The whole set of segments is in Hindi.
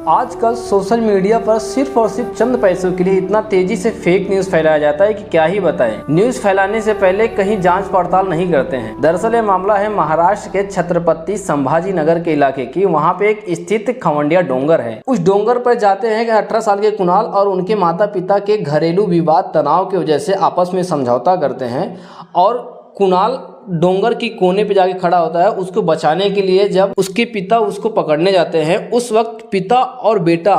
आजकल सोशल मीडिया पर सिर्फ और सिर्फ चंद पैसों के लिए इतना तेजी से फेक न्यूज़ फैलाया जाता है कि क्या ही बताएं। न्यूज़ फैलाने से पहले कहीं जांच पड़ताल नहीं करते हैं। दरअसल ये मामला है महाराष्ट्र के छत्रपति संभाजी नगर के इलाके की। वहां पे एक स्थित खवंडिया डोंगर है। उस डोंगर पर जाते हैं कि 18 साल के कुणाल और उनके माता पिता के घरेलू विवाद तनाव की वजह से आपस में समझौता करते हैं और कुणाल डोंगर की कोने पे जाके खड़ा होता है उसको बचाने के लिए। जब उसके पिता उसको पकड़ने जाते हैं उस वक्त पिता और बेटा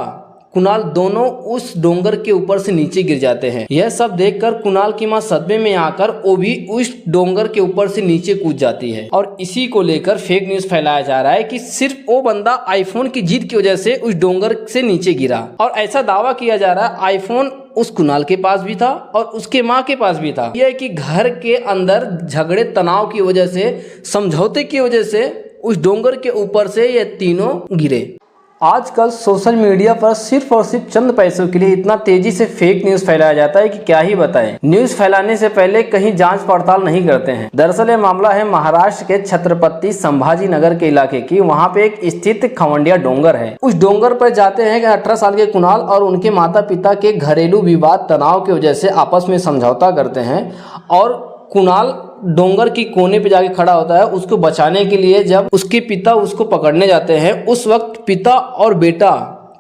कुणाल दोनों उस डोंगर के ऊपर से नीचे गिर जाते हैं। यह सब देखकर कुणाल की मां सदमे में आकर वो भी उस डोंगर के ऊपर से नीचे कूद जाती है और इसी को लेकर फेक न्यूज फैलाया जा रहा है कि सिर्फ वो बंदा आईफोन की जिद की वजह से उस डोंगर से नीचे गिरा। और ऐसा दावा किया जा रहा है आईफोन उस कुणाल के पास भी था और उसके माँ के पास भी था। यह कि घर के अंदर झगड़े तनाव की वजह से, समझौते की वजह से उस डोंगर के ऊपर से ये तीनों गिरे। आजकल सोशल मीडिया पर सिर्फ और सिर्फ चंद पैसों के लिए इतना तेजी से फेक न्यूज़ फैलाया जाता है कि क्या ही बताएं। न्यूज़ फैलाने से पहले कहीं जांच पड़ताल नहीं करते हैं। दरअसल ये मामला है महाराष्ट्र के छत्रपति संभाजी नगर के इलाके की। वहां पे एक स्थित खवंडिया डोंगर है। उस डोंगर पर जाते हैं कि 18 साल के कुणाल और उनके माता पिता के घरेलू विवाद तनाव की वजह से आपस में समझौता करते हैं और कुणाल डोंगर की कोने पे जाके खड़ा होता है उसको बचाने के लिए। जब उसके पिता उसको पकड़ने जाते हैं उस वक्त पिता और बेटा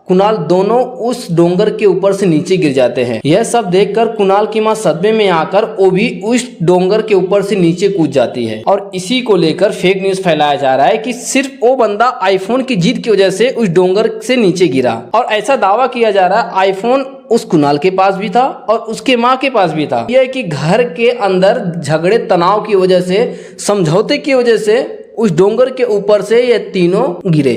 कुणाल दोनों उस डोंगर के ऊपर से नीचे गिर जाते हैं। यह सब देखकर कुणाल की मां सदमे में आकर वो भी उस डोंगर के ऊपर से नीचे कूद जाती है और इसी को लेकर फेक न्यूज फैलाया जा रहा है कि सिर्फ वो बंदा आईफोन की जिद की वजह से उस डोंगर से नीचे गिरा। और ऐसा दावा किया जा रहा है आईफोन उस कुणाल के पास भी था और उसके माँ के पास भी था। यह कि घर के अंदर झगड़े तनाव की वजह से, समझौते की वजह से उस डोंगर के ऊपर से ये तीनों गिरे।